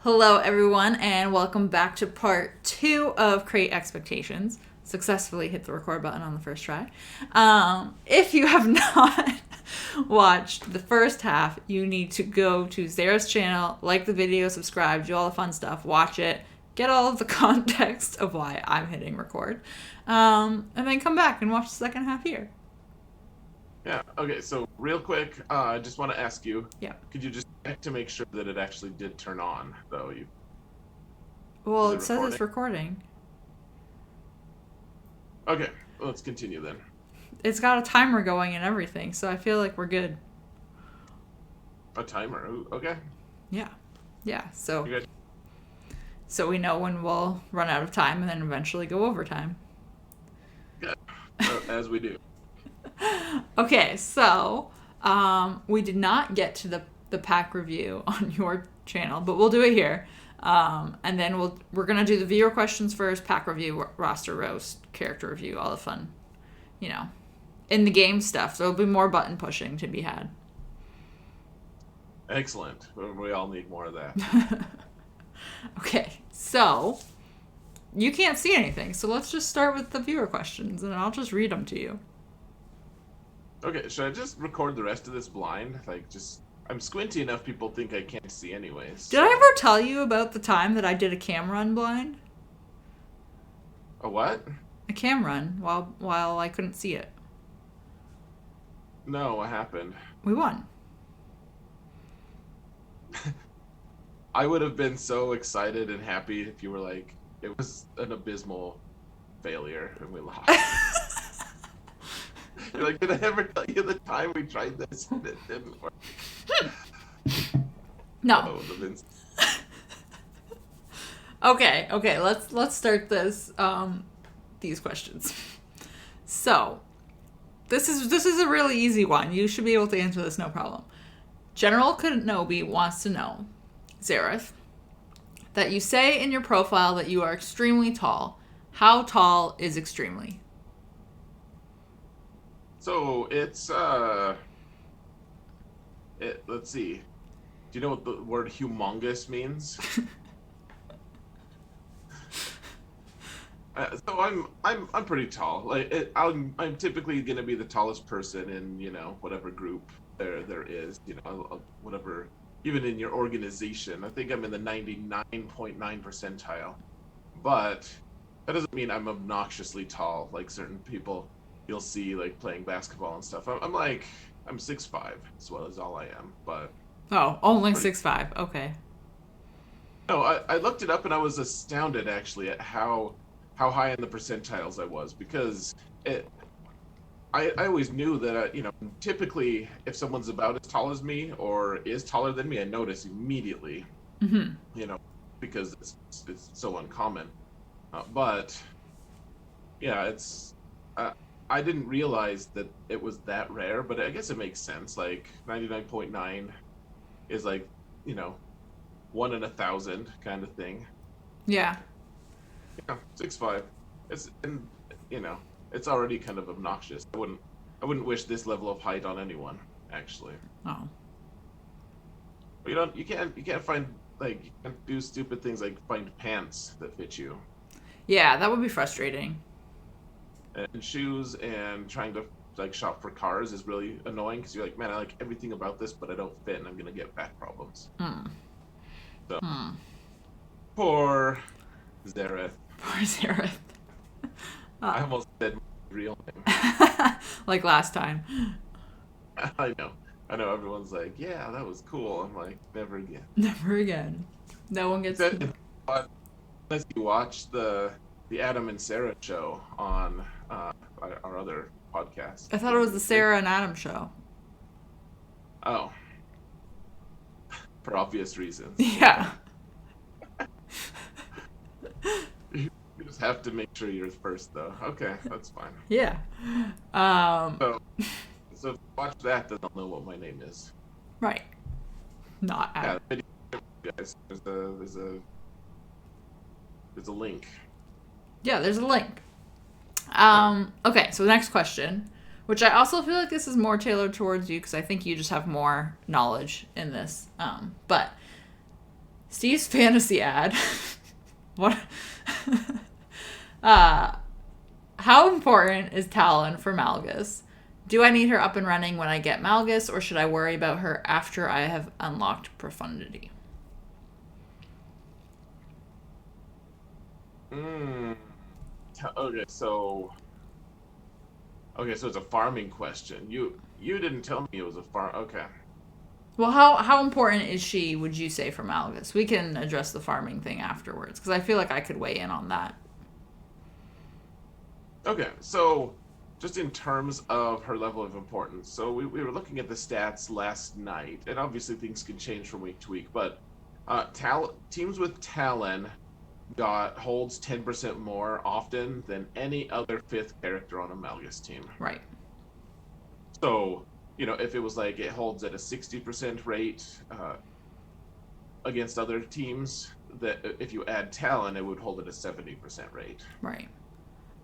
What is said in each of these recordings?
Hello, everyone, and welcome back to part 2 of Create Expectations. Successfully hit the record button on the first try. If you have not watched the first half, you need to go to Zara's channel, like the video, subscribe, do all the fun stuff, watch it, get all of the context of why I'm hitting record, and then come back and watch the second half here. Yeah, okay, so real quick, I just want to ask you, Yeah. could you just check to make sure that it actually did turn on, though? Well, Is it it says it's recording. Okay, well, let's continue then. It's got a timer going and everything, so I feel like we're good. A timer, ooh, okay. Yeah, You guys, so we know when we'll run out of time and then eventually go overtime. good, as we do. Okay, so we did not get to the pack review on your channel, but we'll do it here. And then we're gonna do the viewer questions first, pack review, roster roast, character review, all the fun, in the game stuff. So there'll be more button pushing to be had. Excellent. We all need more of that. Okay, so you can't see anything, so let's just start with the viewer questions, and I'll just read them to you. Okay, should I just record the rest of this blind? I'm squinty enough people think I can't see anyways. Did I ever tell you about the time that I did a cam run blind? A what? A cam run while I couldn't see it. No, what happened? We won. I would have been so excited and happy if you were like, it was an abysmal failure and we lost. You're like, did I ever tell you the time we tried this and it didn't work? No. Oh, Okay. Let's start these questions. So, this is a really easy one. You should be able to answer this no problem. General Kenobi wants to know, Zareth, that you say in your profile that you are extremely tall. How tall is extremely? So it's let's see. Do you know what the word humongous means? So I'm pretty tall. I'm typically gonna be the tallest person in whatever group there is. Whatever, even in your organization. I think I'm in the 99.9 percentile. But that doesn't mean I'm obnoxiously tall like certain people you'll see like playing basketball and stuff. I'm 6'5" as well as all I am. But Only 6'5". Okay. no, I looked it up and I was astounded actually at how high in the percentiles I was, because I always knew that typically if someone's about as tall as me or is taller than me, I notice immediately. Mm-hmm. Because it's so uncommon. But yeah, I didn't realize that it was that rare, but I guess it makes sense. Like 99.9 is like 1 in 1,000 kind of thing. Yeah. Yeah, 6'5". It's already kind of obnoxious. I wouldn't wish this level of height on anyone, actually. Oh. But you can't find, like, you can't do stupid things like find pants that fit you. Yeah, that would be frustrating. And shoes, and trying to like shop for cars is really annoying because you're like, man, I like everything about this, but I don't fit, and I'm gonna get back problems. So poor Zareth. Poor Zareth. I almost said my real name. Like last time. I know. Everyone's like, yeah, that was cool. I'm like, never again. Never again. No one gets. Unless you watch the Adam and Sarah show on our other podcast. I thought it was the Sarah and Adam show. Oh. For obvious reasons. Yeah. You just have to make sure you're first, though. Okay, that's fine. Yeah. So if you watch that, then I'll know what my name is. Right. Not Adam. Yeah, guys. There's a link. Yeah, there's a link. Okay, so the next question, which I also feel like this is more tailored towards you because I think you just have more knowledge in this. But Steve's fantasy ad. What? How important is Talon for Malgus? Do I need her up and running when I get Malgus, or should I worry about her after I have unlocked Profundity? Okay, so it's a farming question. You didn't tell me it was a farm. Okay. Well, how important is she, would you say, for Malgus? We can address the farming thing afterwards, because I feel like I could weigh in on that. Okay, so just in terms of her level of importance, so we were looking at the stats last night, and obviously things can change from week to week, but teams with Talon holds 10% more often than any other fifth character on a Malgus team. Right. So, if it was like it holds at a 60% rate against other teams, that if you add Talon, it would hold at a 70% rate. Right.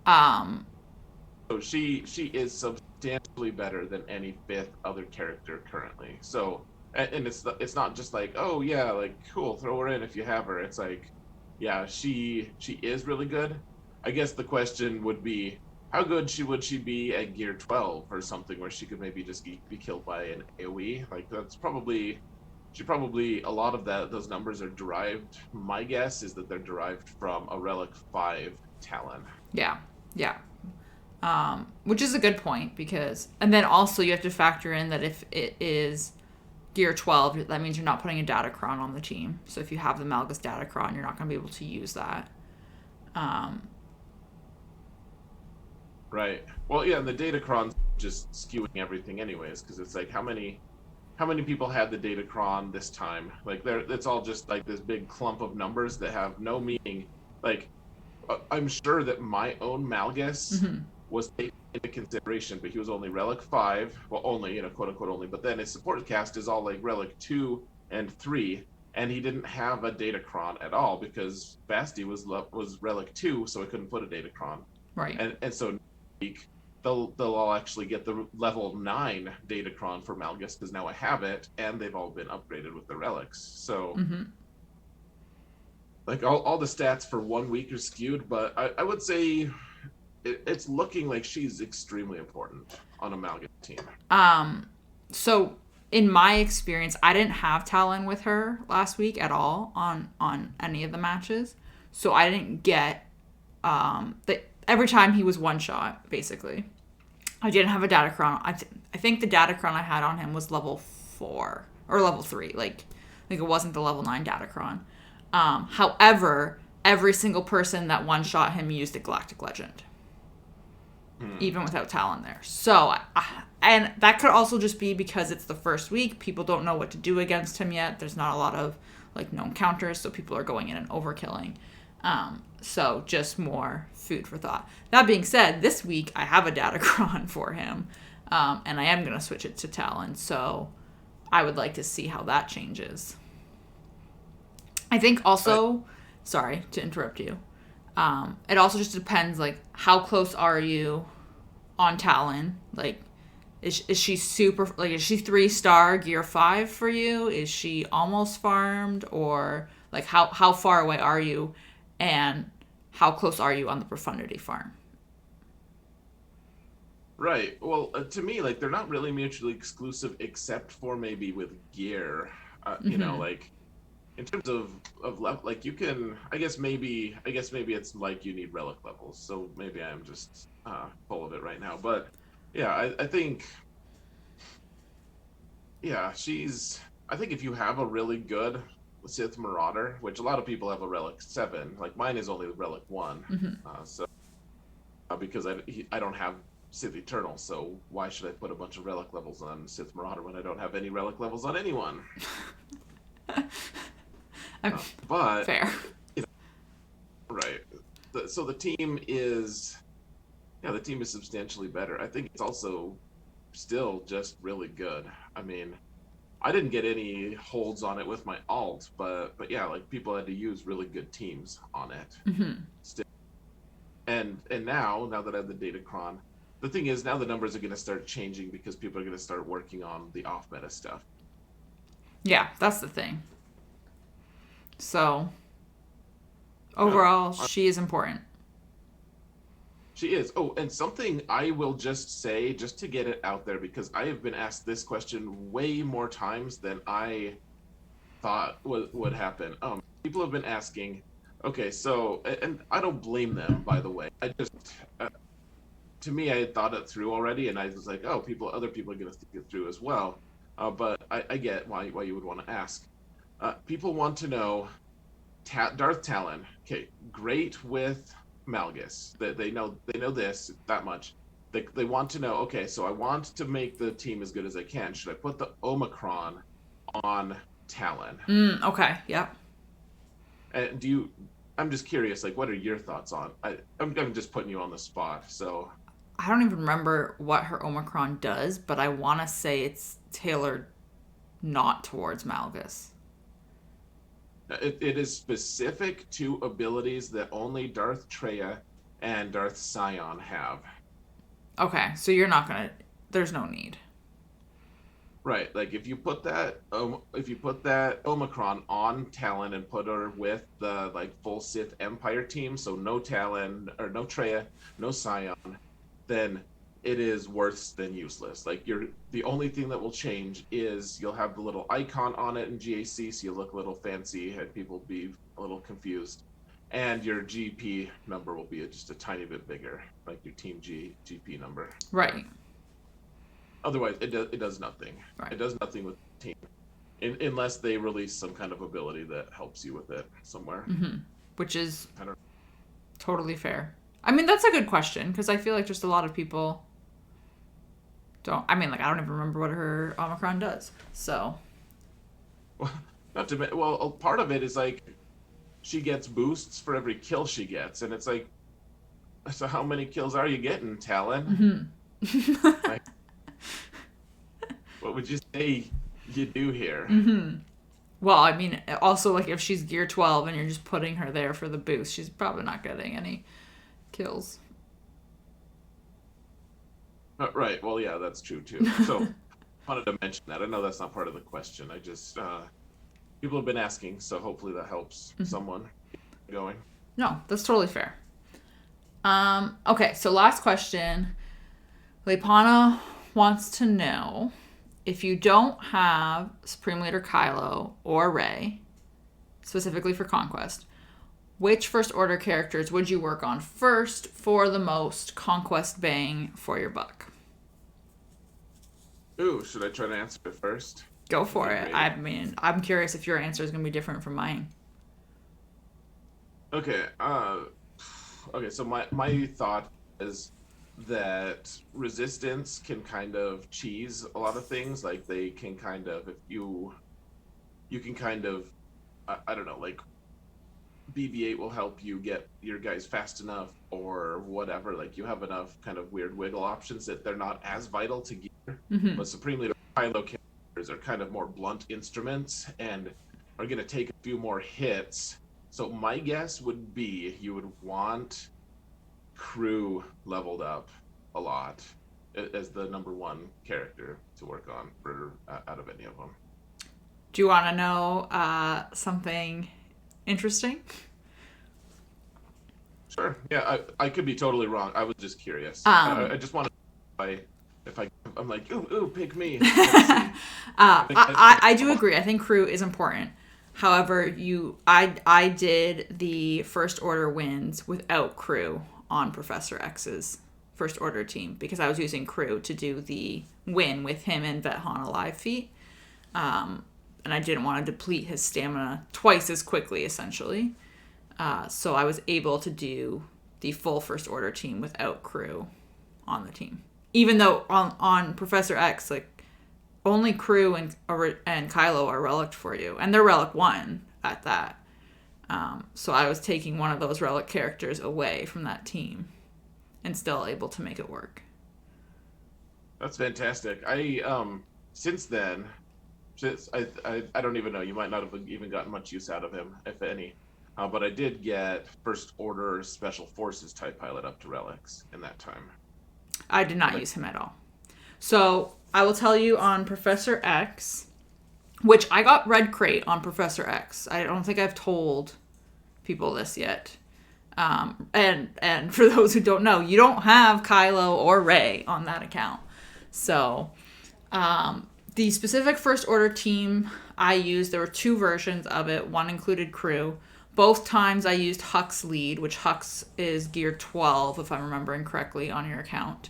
So she is substantially better than any fifth other character currently. So, and it's not just like, oh yeah, like cool, throw her in if you have her. It's like, yeah, she is really good. I guess the question would be, how good would she be at gear 12 or something where she could maybe just be killed by an AoE? Like that's probably a lot of those numbers are derived. My guess is that they're derived from a Relic 5 Talon. Yeah. Which is a good point, and then also you have to factor in that if it is gear 12, that means you're not putting a Datacron on the team. So if you have the Malgus Datacron, you're not going to be able to use that. Right. Well, yeah, and the Datacron's just skewing everything anyways, because it's like how many people had the Datacron this time? Like it's all just like this big clump of numbers that have no meaning. Like I'm sure that my own Malgus was taken into consideration, but he was only Relic 5. Well, only, quote unquote only. But then his support cast is all like Relic 2 and 3, and he didn't have a Datacron at all because Basti was Relic 2, so I couldn't put a Datacron. Right. And so they'll all actually get the level 9 Datacron for Malgus because now I have it, and they've all been upgraded with the relics. So. Like all the stats for 1 week are skewed, but I would say it's looking like she's extremely important on a Malgus team. So in my experience, I didn't have Talon with her last week at all on any of the matches, so I didn't get every time he was one shot basically. I didn't have a Datacron. I think the Datacron I had on him was level 4 or level 3. Like I think it wasn't the level 9 Datacron. However, every single person that one-shot him used a Galactic Legend. Even without Talon there. So, and that could also just be because it's the first week. People don't know what to do against him yet. There's not a lot of, known counters, so people are going in and overkilling. So, just more food for thought. That being said, this week I have a Datacron for him, and I am going to switch it to Talon, so I would like to see how that changes. I think also, sorry to interrupt you, it also just depends, how close are you on Talon? Is she super, is she 3-star gear 5 for you? Is she almost farmed? Or, how far away are you? And how close are you on the Profundity farm? Right. Well, to me, they're not really mutually exclusive except for maybe with gear. In terms of level, you can, I guess maybe it's you need relic levels, so maybe I'm just full of it right now. But yeah, I think, yeah, I think if you have a really good Sith Marauder, which a lot of people have a Relic 7, mine is only Relic 1, so because I don't have Sith Eternal, so why should I put a bunch of relic levels on Sith Marauder when I don't have any relic levels on anyone? But fair. Right. So the team is substantially better. I think it's also still just really good. I mean, I didn't get any holds on it with my alt, but yeah, people had to use really good teams on it. Still. And now that I have the Datacron, the thing is now the numbers are going to start changing because people are going to start working on the off meta stuff. Yeah, that's the thing. So overall, she is important. She is. Oh, and something I will just say, just to get it out there, because I have been asked this question way more times than I thought would happen. People have been asking, okay, so, and I don't blame them, by the way. I just, to me, I had thought it through already, and I was like, oh, other people are going to think it through as well. But I get why you would want to ask. People want to know, Darth Talon, okay, great with Malgus. They know this that much. They want to know, okay, so I want to make the team as good as I can. Should I put the Omicron on Talon? Okay, yep. And I'm just curious, like, what are your thoughts on? I'm just putting you on the spot, so. I don't even remember what her Omicron does, but I want to say it's tailored not towards Malgus. It is specific to abilities that only Darth Treya and Darth Sion have. Okay, so you're not gonna. There's no need. Right, like if you put that Omicron on Talon and put her with the like full Sith Empire team, so no Talon or no Treya, no Sion, then it is worse than useless. Like the only thing that will change is you'll have the little icon on it in GAC, so you look a little fancy and people will be a little confused. And your GP number will be just a tiny bit bigger, like your Team GP number. Right. Otherwise, it does nothing. Right. It does nothing with the team, unless they release some kind of ability that helps you with it somewhere. Mm-hmm. Which is totally fair. I mean, that's a good question, because I feel like just a lot of people don't. I mean, like, I don't even remember what her Omicron does. So. Well, part of it is like she gets boosts for every kill she gets, and it's like, so how many kills are you getting, Talon? Mm-hmm. Like, what would you say you do here? Mm-hmm. Well, I mean, also, like, if she's gear 12 and you're just putting her there for the boost, she's probably not getting any kills. Right. Well, yeah, that's true, too. So, I wanted to mention that. I know that's not part of the question. I just, people have been asking, so hopefully that helps someone get going. No, that's totally fair. Okay, so last question. Leipana wants to know, if you don't have Supreme Leader Kylo or Rey, specifically for Conquest, which First Order characters would you work on first for the most Conquest bang for your buck? Ooh, should I try to answer it first? Go for it. I mean, I'm curious if your answer is going to be different from mine. Okay. Okay, so my thought is that Resistance can kind of cheese a lot of things. Like, they can kind of, if you can kind of, I don't know, like, BB-8 will help you get your guys fast enough or whatever. Like, you have enough kind of weird wiggle options that they're not as vital to gear. Mm-hmm. But Supreme Leader Kylo characters are kind of more blunt instruments and are going to take a few more hits. So my guess would be you would want Crew leveled up a lot as the number one character to work on for out of any of them. Do you want to know something interesting? Sure. Yeah, I could be totally wrong. I was just curious. I just want to if I'm like, ooh, pick me. I do agree. I think Crew is important. However, I did the First Order wins without Crew on Professor X's First Order team because I was using Crew to do the win with him and Vet Han alive feat. And I didn't want to deplete his stamina twice as quickly, essentially. So I was able to do the full First Order team without Crew on the team. Even though on Professor X, like, only Crew and Kylo are Relic for you. And they're Relic 1 at that. So I was taking one of those Relic characters away from that team and still able to make it work. That's fantastic. Since then, I don't even know. You might not have even gotten much use out of him, if any. But I did get First Order Special Forces type pilot up to Relics in that time. I did not use him at all. So I will tell you on Professor X, which I got red crate on Professor X. I don't think I've told people this yet. And for those who don't know, you don't have Kylo or Rey on that account. So the specific First Order team I used, there were 2 versions of it. One included crew. Both times I used Hux lead, which Hux is gear 12, if I'm remembering correctly, on your account.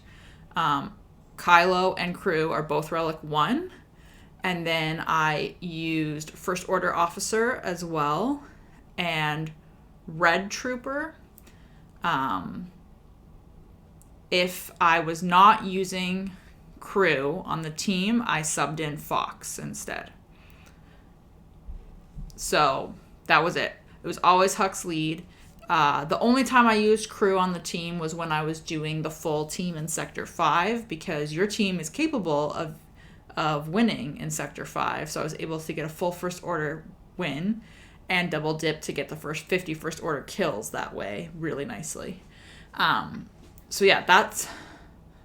Kylo and crew are both Relic 1. And then I used First Order officer as well. And Red Trooper. If I was not using crew on the team, I subbed in Fox instead. So that was it. It was always Hux lead. The only time I used crew on the team was when I was doing the full team in Sector 5, because your team is capable of winning in Sector 5. So I was able to get a full First Order win and double dip to get the first 50 First Order kills that way really nicely. So yeah, that's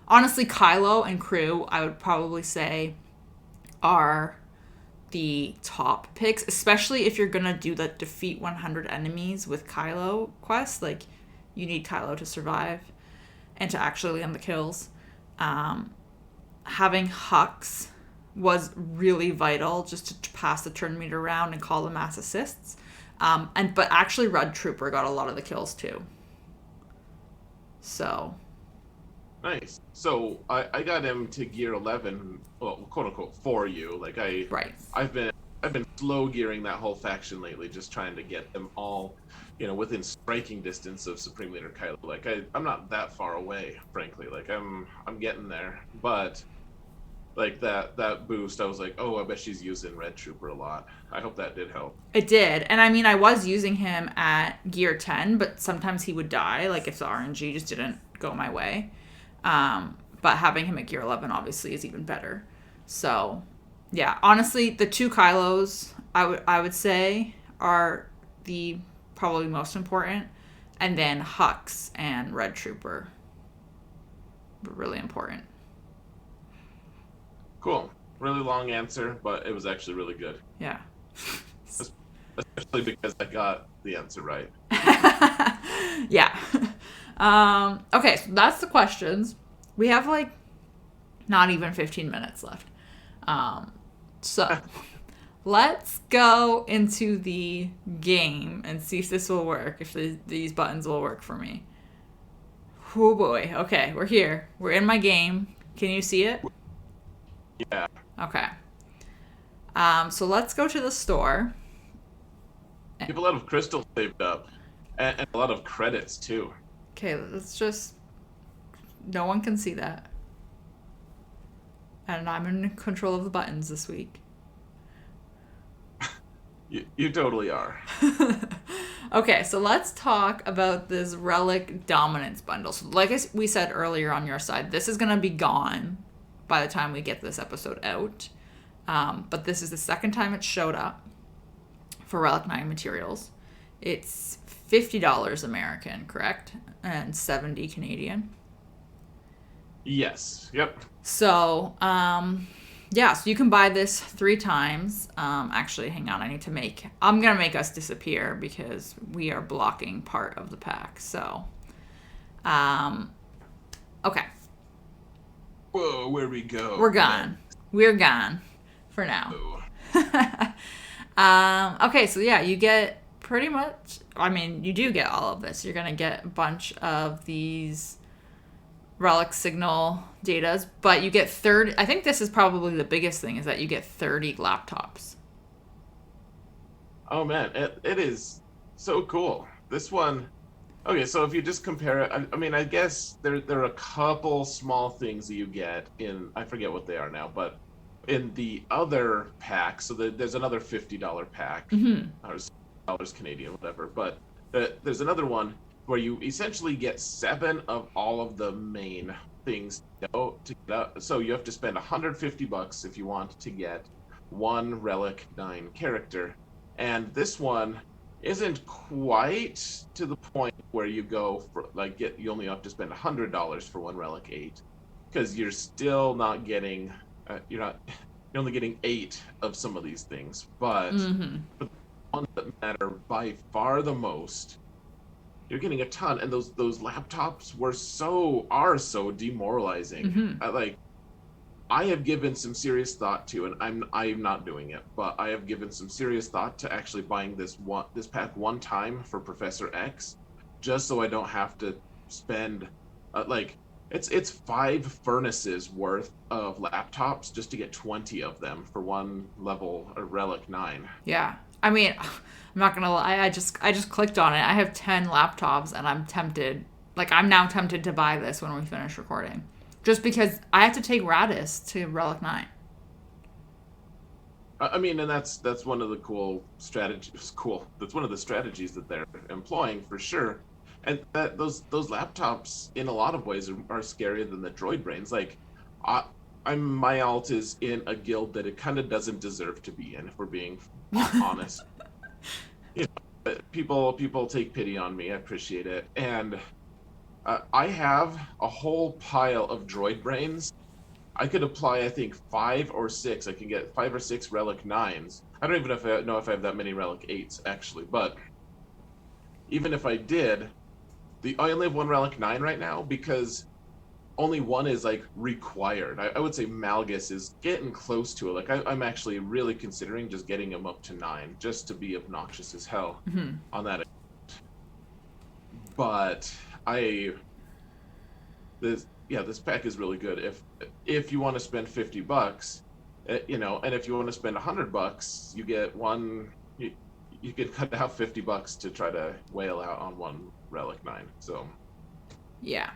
honestly Kylo and crew, I would probably say, are the top picks, especially if you're gonna do the defeat 100 enemies with Kylo quest. Like, you need Kylo to survive and to actually land the kills. Having Hux was really vital just to pass the turn meter around and call the mass assists. But actually Red Trooper got a lot of the kills too. So Nice. So I got him to gear 11, well, quote unquote, for you. Like right. I've been slow gearing that whole faction lately, just trying to get them all, within striking distance of Supreme Leader Kylo. Like I'm not that far away, frankly. Like I'm getting there, but like that boost, I was like, oh, I bet she's using Red Trooper a lot. I hope that did help. It did. And I mean, I was using him at gear 10, but sometimes he would die, like if the RNG just didn't go my way. But having him at gear 11 obviously is even better. So yeah, honestly, the 2 Kylos I would say are the probably most important, and then Hux and Red Trooper were really important. Cool. Really long answer, but it was actually really good. Yeah. Especially because I got the answer right. Yeah. Okay, so that's the questions. We have like not even 15 minutes left. So let's go into the game and see if this will work, if these buttons will work for me. Oh boy. Okay, we're here. We're in my game. Can you see it? Yeah. Okay. So let's go to the store. You have a lot of crystals saved up, and a lot of credits too. Okay, let's just... No one can see that. And I'm in control of the buttons this week. You totally are. Okay, so let's talk about this Relic Dominance bundle. So like we said earlier on your side, this is going to be gone by the time we get this episode out. But this is the second time it showed up for Relic 9 materials. It's $50 American, correct? And $70 Canadian. Yes. Yep. So, yeah, so you can buy this 3 times. Actually, hang on, I'm going to make us disappear because we are blocking part of the pack. So, okay. Whoa, where we go? We're gone. We're gone for now. Okay, so yeah, you get pretty much, I mean, you do get all of this. You're going to get a bunch of these Relic signal datas, but you get 30, I think this is probably the biggest thing, is that you get 30 laptops. Oh man, it is so cool. This one, okay, so if you just compare it, I mean, I guess there are a couple small things that you get in, I forget what they are now, but in the other pack, so there's another $50 pack, or dollars Canadian, whatever, but there's another one where you essentially get 7 of all of the main things to get out. So you have to spend $150 if you want to get 1 Relic 9 character. And this one isn't quite to the point where you go for you only have to spend $100 for 1 Relic 8, because you're still not getting you're you're only getting 8 of some of these things, but the ones that matter by far the most, you're getting a ton. And those laptops are so demoralizing. I have given some serious thought to, and I'm not doing it, but I have given some serious thought to actually buying this pack one time for Professor X, just so I don't have to spend it's 5 furnaces worth of laptops just to get 20 of them for one level or Relic 9. Yeah. I mean, I'm not gonna lie. I just clicked on it. I have 10 laptops, and I'm tempted. Like, I'm now tempted to buy this when we finish recording, just because I have to take Radis to Relic 9. I mean, and that's one of the cool strategies. Cool. That's one of the strategies that they're employing for sure. And that those laptops, in a lot of ways, are scarier than the droid brains. Like, my alt is in a guild that it kind of doesn't deserve to be in, if we're being honest. People take pity on me. I appreciate it, and I have a whole pile of droid brains. I could apply, I think, 5 or 6. I can get 5 or 6 Relic 9s. I don't even know if I have that many Relic 8s, actually. But even if I did, I only have 1 Relic 9 right now because only 1 is, like, required. I would say Malgus is getting close to it. Like, I'm actually really considering just getting him up to 9, just to be obnoxious as hell on that account. But this pack is really good. If you want to spend $50, and if you want to spend $100, you get one. You can cut out $50 to try to whale out on 1 Relic 9. So, yeah,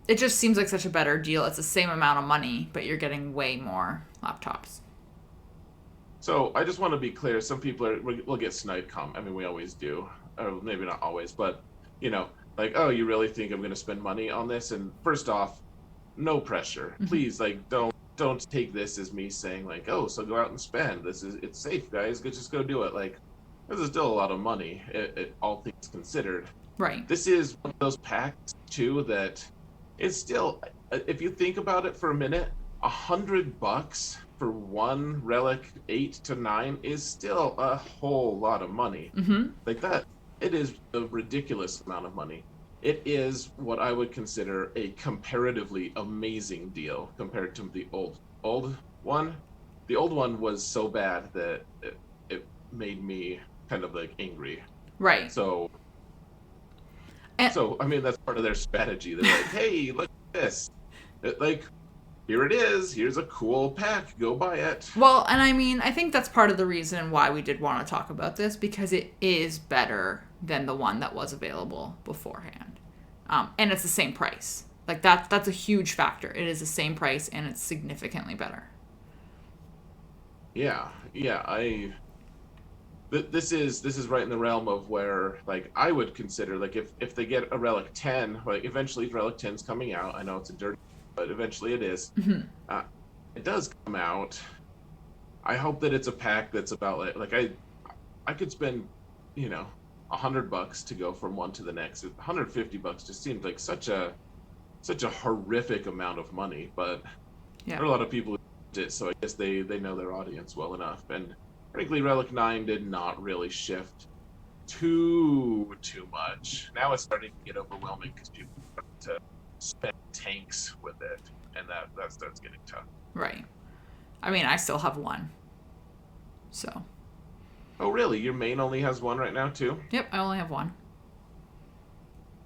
it just seems like such a better deal. It's the same amount of money, but you're getting way more laptops. So I just want to be clear. Some people will get snide comment. I mean, we always do, or maybe not always, but like, oh, you really think I'm going to spend money on this? And first off, no pressure. Please, like, don't take this as me saying, like, oh, so go out and spend. It's safe, guys. Just go do it. Like, this is still a lot of money, all things considered. Right. This is one of those packs too that it's still, if you think about it for a minute, $100 for 1 Relic 8 to 9 is still a whole lot of money. Like that. It is a ridiculous amount of money. It is what I would consider a comparatively amazing deal compared to the old one. The old one was so bad that it made me kind of like angry. Right. So I mean, that's part of their strategy. They're like, hey, look at this. Here it is. Here's a cool pack. Go buy it. Well, and I mean, I think that's part of the reason why we did want to talk about this, because it is better than the one that was available beforehand. And it's the same price. Like, that's a huge factor. It is the same price, and it's significantly better. Yeah. This is right in the realm of where, like, I would consider, like, if they get a Relic 10, like, eventually Relic 10's coming out. I know it's a dirty, but eventually it is. It does come out. I hope that it's a pack that's about like I could spend, $100 to go from one to the next. $150 just seems like such a horrific amount of money, but there are a lot of people who do it, so I guess they know their audience well enough. And frankly, Relic 9 did not really shift too much. Now it's starting to get overwhelming because people start to spend tanks with it, and that starts getting tough. Right. I mean, I still have 1. So. Oh, really? Your main only has 1 right now, too? Yep, I only have 1.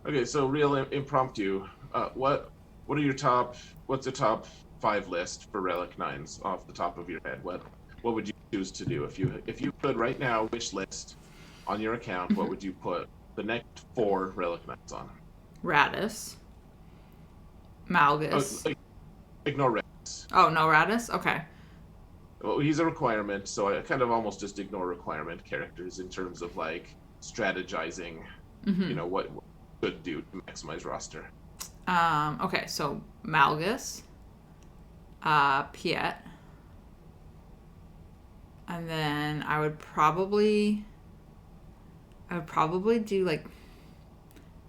Okay, so real impromptu. What's the top 5 list for Relic 9s off the top of your head? What would you choose to do if you could right now wish list on your account? What would you put the next 4 Relic 9s on? Radis. Malgus. Oh, ignore Radis. Oh, no Radis? Okay. Well, he's a requirement, so I kind of almost just ignore requirement characters in terms of, like, strategizing, what could do to maximize roster. Okay, so Malgus, Piet, and then I would probably do, like,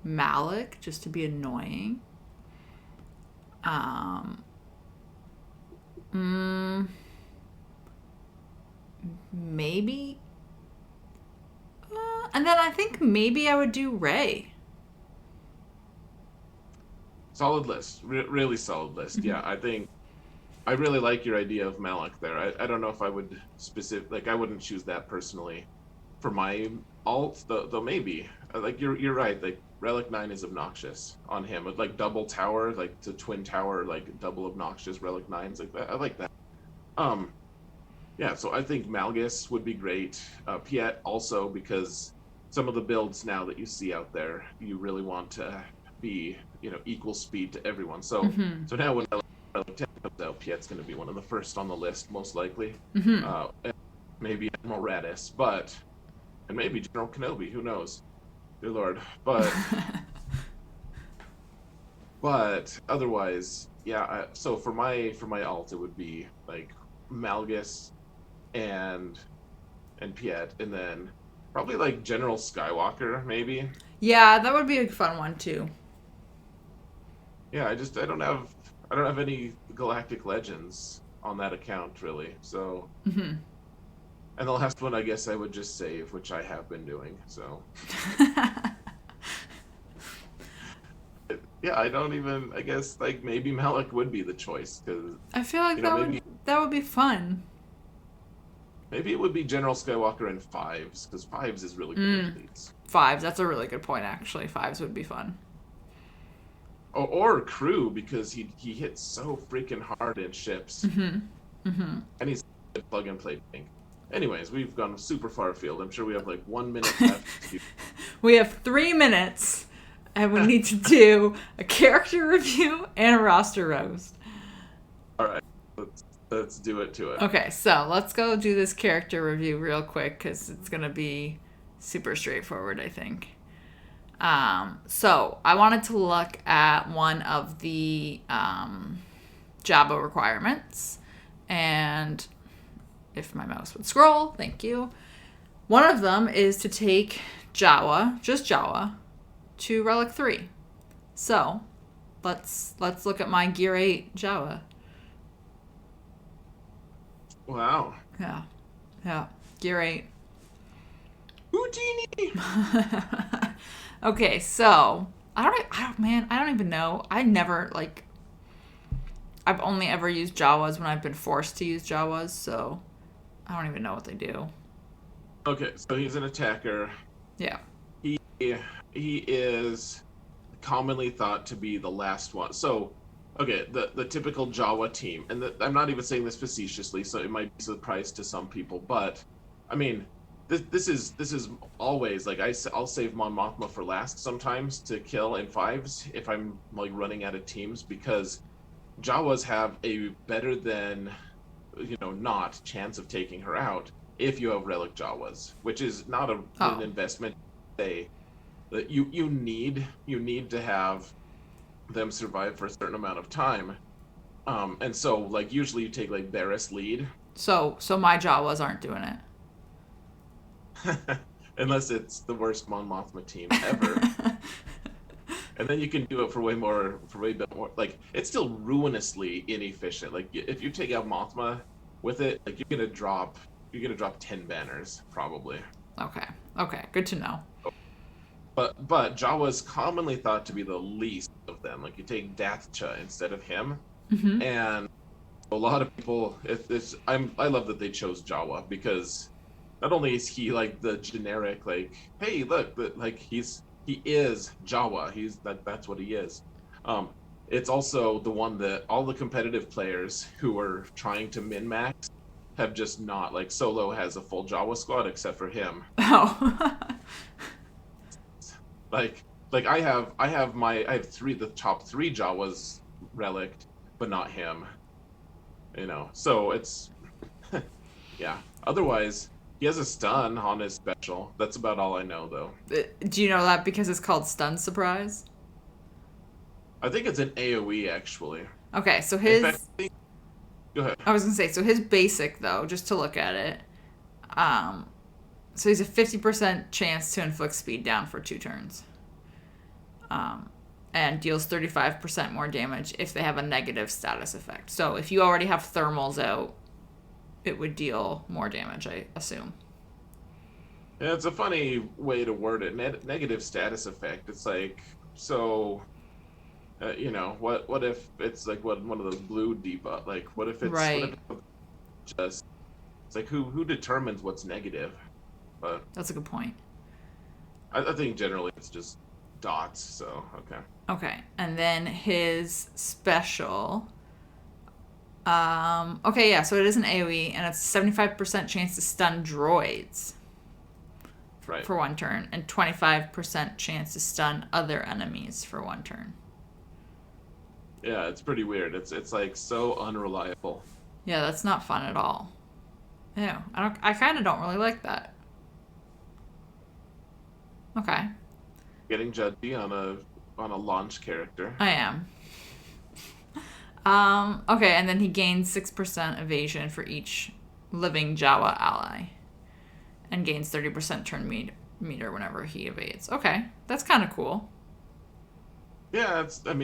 Malik, just to be annoying. Mm, maybe. And then I think maybe I would do Ray. Solid list. Really solid list. Yeah, I think I really like your idea of Malik there. I don't know if I would I wouldn't choose that personally for my alt, though maybe. Like you're right. Like Relic 9 is obnoxious on him. With like double tower, like the twin tower, like double obnoxious Relic 9s like that. I like that. Um yeah, so I think Malgus would be great. Piet also, because some of the builds now that you see out there, you really want to be, equal speed to everyone. So now when Relic 10 comes out, Piet's going to be one of the first on the list, most likely. And maybe Admiral Radis, and maybe General Kenobi, who knows? Dear Lord. But otherwise, yeah. So for my alt, it would be like Malgus and Piet, and then probably like General Skywalker, maybe. Yeah, that would be a fun one too. Yeah, I don't have any Galactic Legends on that account really. So, and the last one I guess I would just save, which I have been doing. So. Yeah, I guess like maybe Malik would be the choice because I feel like that would be fun. Maybe it would be General Skywalker in fives, because fives is really good in fleets. Fives, that's a really good point, actually. Fives would be fun. Or crew, because he hits so freaking hard in ships. And he's a plug and play thing. Anyways, we've gone super far afield. I'm sure we have like 1 minute left. We have 3 minutes, and we need to do a character review and a roster roast. All right, let's do it to it. Okay, so let's go do this character review real quick because it's going to be super straightforward, I think. So I wanted to look at one of the Jabba requirements, and if my mouse would scroll, thank you. One of them is to take Jawa, just Jawa, to Relic 3. So let's look at my Gear 8 Jawa. Wow. Yeah. Gear 8. Houdini! Okay, so I don't even know. I've only ever used Jawas when I've been forced to use Jawas, so I don't even know what they do. Okay, so he's an attacker. Yeah. He is commonly thought to be the last one. So, okay, the typical Jawa team, and I'm not even saying this facetiously, so it might be a surprise to some people, but I mean, this is always like I'll save Mon Mothma for last sometimes to kill in fives if I'm like running out of teams, because Jawas have a better than not chance of taking her out if you have Relic Jawas, which is not an investment. Say that you need to have them survive for a certain amount of time, and so like usually you take like Barriss lead. So my Jawas aren't doing it. Unless it's the worst Mon Mothma team ever. And then you can do it for way bit more. Like, it's still ruinously inefficient. Like, if you take out Mothma with it, like you're gonna drop 10 banners probably. Okay, good to know. But Jawa's commonly thought to be the least of them. Like, you take Dathcha instead of him, and a lot of people. I love that they chose Jawa, because not only is he like the generic, like, hey, look, like he is Jawa. That's what he is. It's also the one that all the competitive players who are trying to min-max have just not. Like, Solo has a full Jawa squad except for him. Oh. like I have the top 3 Jawas relicked, but not him. So it's yeah. Otherwise, he has a stun on his special. That's about all I know, though. Do you know that because it's called Stun Surprise? I think it's an AoE, actually. Okay, so his... Go ahead. I was going to say, so his basic, though, just to look at it, so he's a 50% chance to inflict speed down for 2 turns. and deals 35% more damage if they have a negative status effect. So if you already have thermals out, it would deal more damage, I assume. Yeah, it's a funny way to word it. Negative status effect. It's like, so, you know, what if it's like one of those blue debuff? Like, what if Right. it's just, it's like who determines what's negative? But That's a good point. I think generally it's just dots. So okay. Okay, and then his special. Okay, yeah, so it is an AoE, and it's 75% chance to stun droids Right. for 1 turn, and 25% chance to stun other enemies for 1 turn. Yeah, it's pretty weird. It's like so unreliable. Yeah, that's not fun at all. Ew, I kind of don't really like that. Okay, Getting judgy on a launch character. I am. Okay, and then he gains 6% evasion for each living Jawa ally. And gains 30% turn meter whenever he evades. Okay, that's kind of cool. Yeah, that's not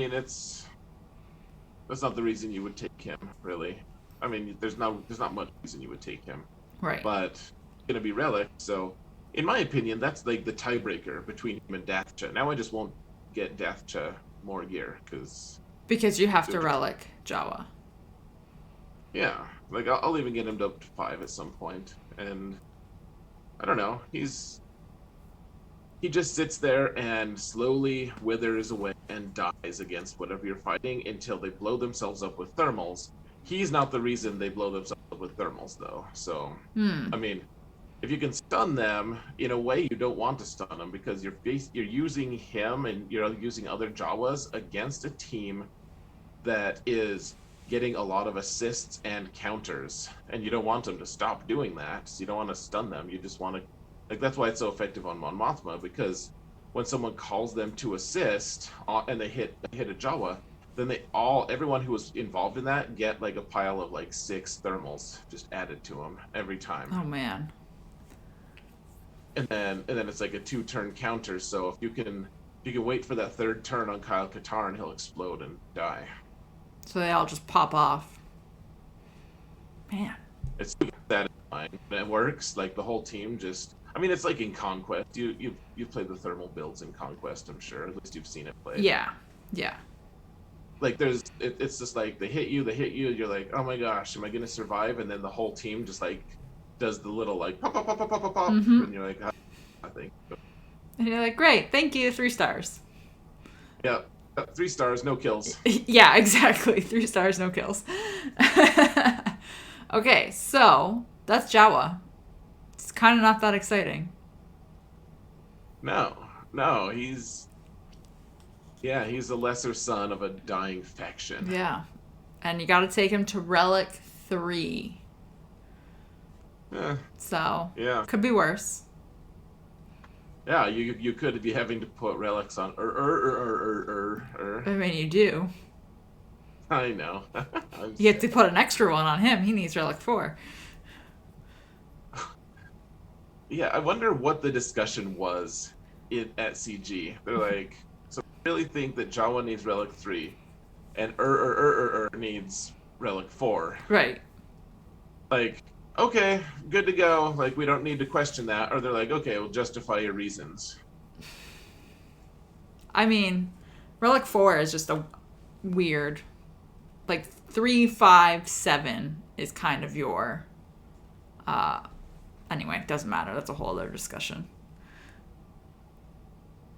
the reason you would take him, really. I mean, there's not much reason you would take him. Right. But it's gonna be Relic, so in my opinion, that's like the tiebreaker between him and Dathcha. Now I just won't get Dathcha more gear Because you have to relic Jawa. yeah, like I'll even get him up to 5 at some point, and I don't know, he just sits there and slowly withers away and dies against whatever you're fighting until they blow themselves up with thermals. He's not the reason they blow themselves up with thermals, though. So, I mean, if you can stun them, in a way, you don't want to stun them because you're using him and you're using other Jawas against a team that is getting a lot of assists and counters, and you don't want them to stop doing that. So you don't want to stun them. You just want to, like, that's why it's so effective on Mon Mothma, because when someone calls them to assist and they hit a Jawa, then everyone who was involved in that get like a pile of like 6 thermals just added to them every time. Oh man. And then it's like a 2-turn counter. So if you can wait for that 3rd turn on Kyle Katarn, he'll explode and die. So they all just pop off. Man. It's satisfying. It works. Like the whole team just. I mean, it's like in Conquest. You've played the thermal builds in Conquest, I'm sure. At least you've seen it played. Yeah. Like it's just like they hit you. You're like, oh my gosh, am I gonna survive? And then the whole team just like does the little like pop pop pop pop pop pop, and you're like, I think. And you're like, great, thank you, 3 stars. Yeah, 3 stars, no kills. Yeah, exactly. 3 stars, no kills. Okay, so that's Jawa. It's kind of not that exciting. No, he's a lesser son of a dying faction. Yeah. And you got to take him to Relic 3. So, yeah. Could be worse. Yeah, you could be having to put relics on. I mean, you do. I know. You have to put an extra one on him. He needs Relic 4. Yeah, I wonder what the discussion was at CG. They're like, so I really think that Jawa needs Relic 3, and needs Relic 4. Right. Like, okay, good to go. Like, we don't need to question that. Or they're like, okay, we'll justify your reasons. I mean, Relic 4 is just a weird. Like, 3, 5, 7 is kind of your. Anyway, doesn't matter. That's a whole other discussion.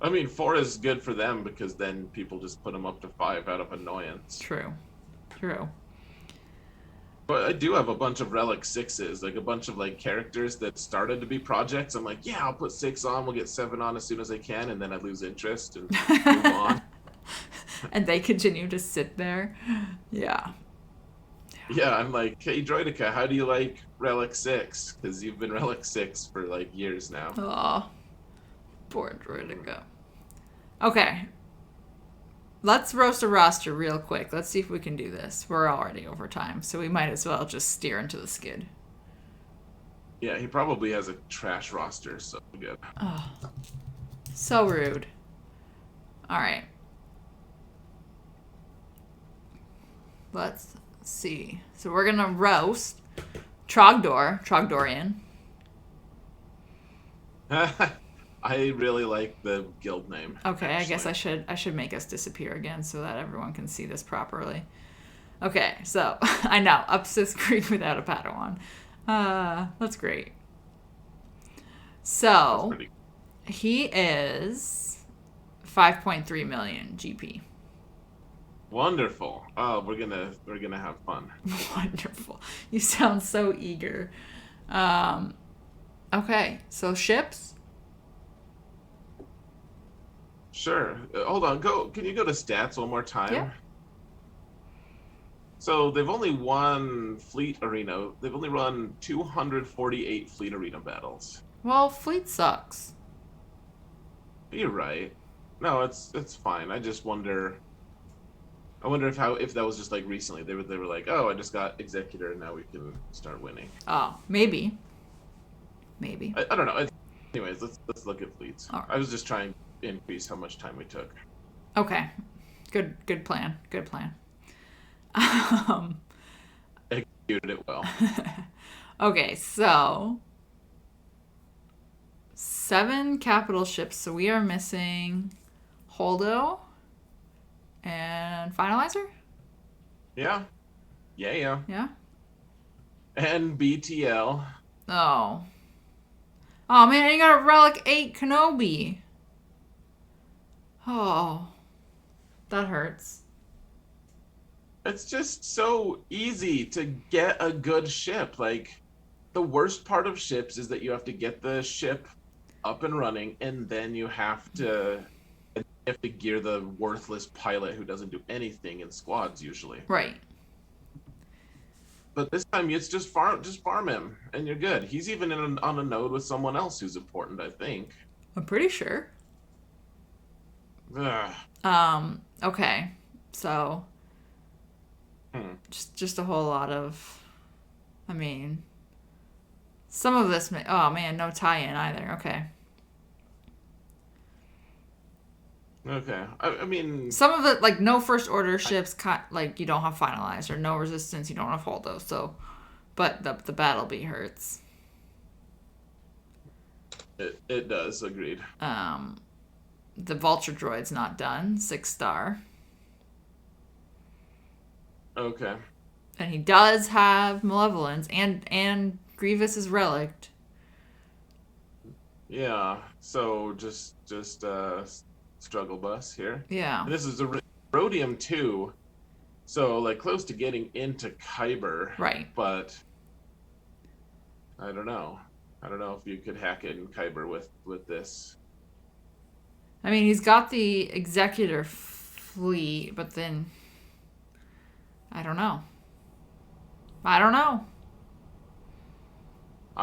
I mean, 4 is good for them because then people just put them up to 5 out of annoyance. True. But I do have a bunch of Relic 6s, like a bunch of like characters that started to be projects. I'm like, yeah, I'll put 6 on, we'll get 7 on as soon as I can, and then I lose interest and move on. And they continue to sit there. Yeah. Yeah, I'm like, hey, Droidica, how do you like Relic 6? Because you've been Relic 6 for like years now. Oh, poor Droidica. Okay. Let's roast a roster real quick. Let's see if we can do this. We're already over time, so we might as well just steer into the skid. Yeah, he probably has a trash roster, so good. Oh, so rude. All right. Let's see. So we're gonna roast Trogdorian. I really like the guild name. Okay, actually. I guess I should make us disappear again so that everyone can see this properly. Okay, so I know Upsis Creek without a Padawan. That's great. So he is 5.3 million GP. Wonderful. Oh, we're gonna have fun. Wonderful. You sound so eager. Okay, so ships. Sure. Hold on. Can you go to stats one more time? Yeah. So they've only won fleet arena. They've only run 248 fleet arena battles. Well, fleet sucks. You're right. No, it's fine. I just wonder. I wonder if that was just like recently. They were like, oh, I just got executor, and now we can start winning. Oh, maybe. I don't know. Anyways, let's look at fleets. Right. I was just trying to increase how much time we took. Okay. Good plan. Executed it well. Okay, so 7 capital ships. So we are missing Holdo and Finalizer. Yeah. Yeah. And BTL. Oh man, you got a Relic 8 Kenobi. Oh, that hurts. It's just so easy to get a good ship. Like, the worst part of ships is that you have to get the ship up and running, and then you have to gear the worthless pilot who doesn't do anything in squads usually. Right. But this time it's just farm him, and you're good. He's even on a node with someone else who's important, I think. I'm pretty sure. Ugh. Okay. So just a whole lot of, I mean, some of this oh man, no tie-in either. Okay. I mean, some of it, like no first order ships, like you don't have finalized, or no resistance, you don't have Holdo. So, but the battle B hurts. It does. Agreed. The Vulture Droid's not done. 6-star. Okay. And he does have Malevolence, and Grievous is Relic. Yeah. So just struggle bus here. Yeah. And this is a Rhodium 2, so like close to getting into Kyber. Right. But I don't know. I don't know if you could hack it in Kyber with this. I mean, he's got the Executor fleet, but then I don't know. I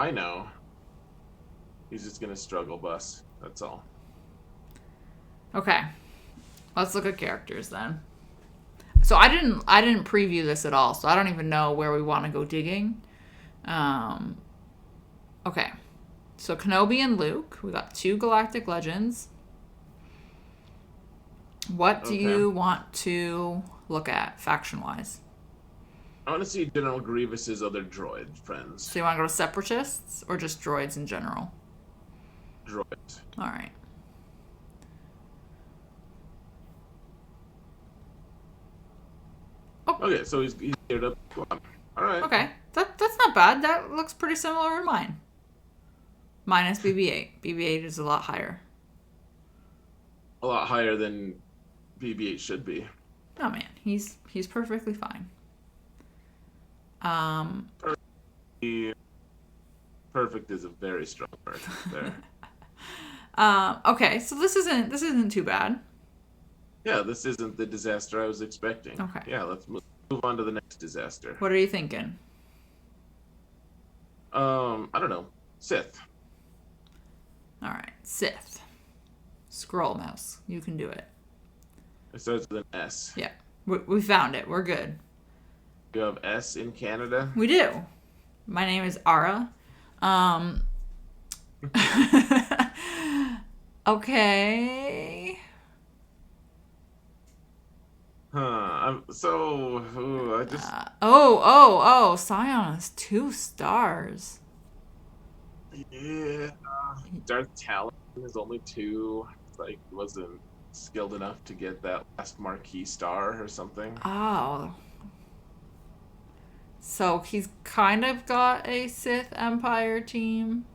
know. He's just gonna struggle bus. That's all. Okay. Let's look at characters then. So I didn't preview this at all, so I don't even know where we want to go digging. Okay. So Kenobi and Luke, we got 2 Galactic Legends. What do you want to look at faction-wise? I want to see General Grievous's other droid friends. So you want to go to Separatists or just droids in general? Droids. All right. Oh. Okay, so he's geared up. All right. Okay, that's not bad. That looks pretty similar to mine. Minus BB-8. BB-8 is a lot higher. A lot higher than BB-8 should be. Oh man, he's perfectly fine. Perfect is a very strong word there. Okay, so this isn't too bad. Yeah, this isn't the disaster I was expecting. Okay. Yeah, let's move on to the next disaster. What are you thinking? I don't know. Sith. All right, Sith. Scroll mouse. You can do it. It starts with an S. Yeah, we found it. We're good. You have S in Canada? We do. My name is Ara. Okay. Huh. So, ooh, I just Scion is 2 stars. yeah. Darth Talon is only 2. It's like he wasn't skilled enough to get that last marquee star or something. Oh. So he's kind of got a Sith Empire team.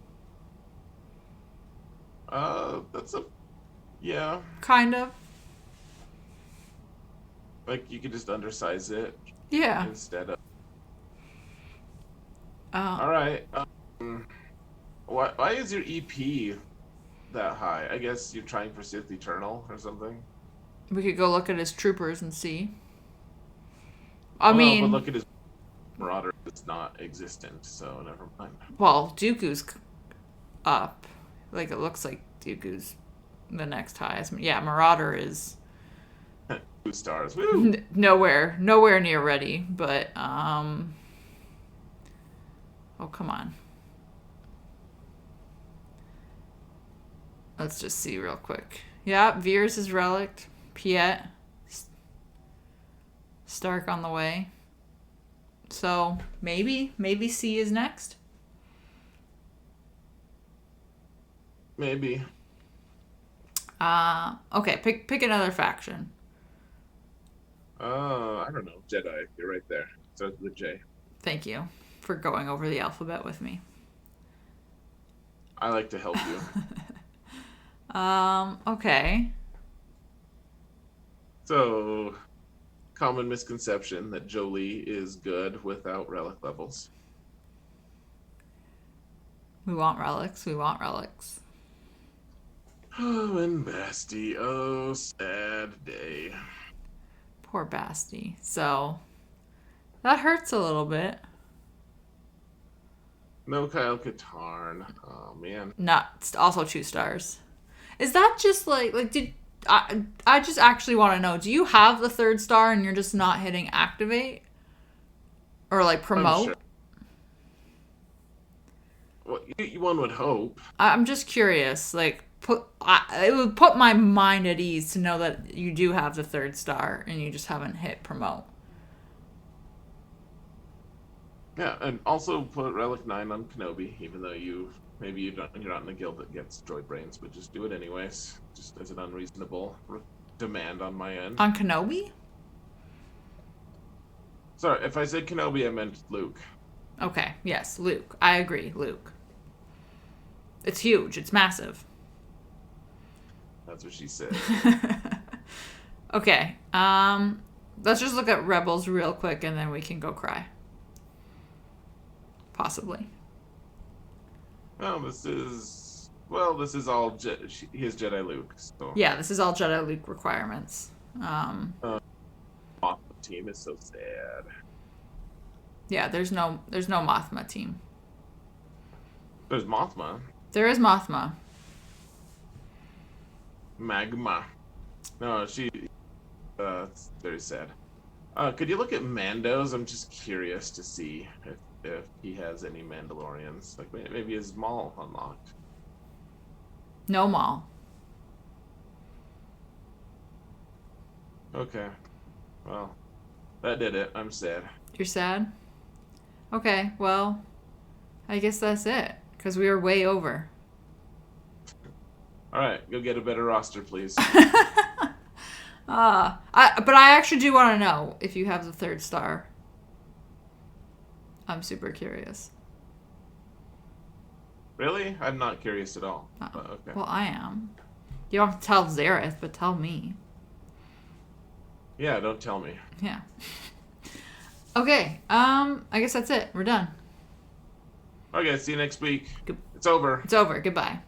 That's a yeah. Kind of. Like you could just undersize it Yeah. instead of. Uh, All right. Why is your EP that high? I guess you're trying for Sith Eternal or something. we could go look at his troopers and see. I Oh no, but mean, look at his Marauder. It's not existent, so never mind. well, Dooku's up. Like, it looks like Dooku's the next highest. Yeah, Marauder is 2 stars. Woo! nowhere near ready, but, oh, come on. Let's just see real quick. Yeah, Veers is Relic. Piet. Stark on the way. So, maybe C is next. Maybe. Okay, pick another faction. I don't know. Jedi. You're right there. Starts with a J. Thank you for going over the alphabet with me. I like to help you. Okay. So, common misconception that Jolie is good without relic levels. We want relics. Oh, and Basti. Oh, sad day. Poor Basti. So, that hurts a little bit. No Kyle Katarn. Oh, man. Not also 2 stars. Is that just like did I just actually want to know, do you have the 3rd star and you're just not hitting activate? Or like promote? Sure. Well, one would hope. I'm just curious. Like, it would put my mind at ease to know that you do have the 3rd star and you just haven't hit promote. Yeah, and also put Relic 9 on Kenobi, even though you're not in a guild that gets droid brains, but just do it anyways. Just as an unreasonable demand on my end. On Kenobi? Sorry, if I said Kenobi, I meant Luke. Okay, yes, Luke. I agree, Luke. It's huge. It's massive. That's what she said. Okay, let's just look at Rebels real quick and then we can go cry. Possibly. Well, this is all his Jedi Luke. So. Yeah, this is all Jedi Luke requirements. Mothma team is so sad. Yeah, there's no Mothma team. There's Mothma. There is Mothma. Magma. No, it's very sad. Could you look at Mando's? I'm just curious to see if he has any Mandalorians. Like maybe his Maul unlocked. No Maul. Okay. Well, that did it. I'm sad. You're sad? Okay, well, I guess that's it. Because we were way over. All right, go get a better roster, please. But I actually do want to know if you have the 3rd star. I'm super curious. Really? I'm not curious at all. But okay. Well, I am. You don't have to tell Zareth, but tell me. Yeah, don't tell me. Yeah. Okay, I guess that's it. We're done. Okay, see you next week. It's over. It's over. Goodbye.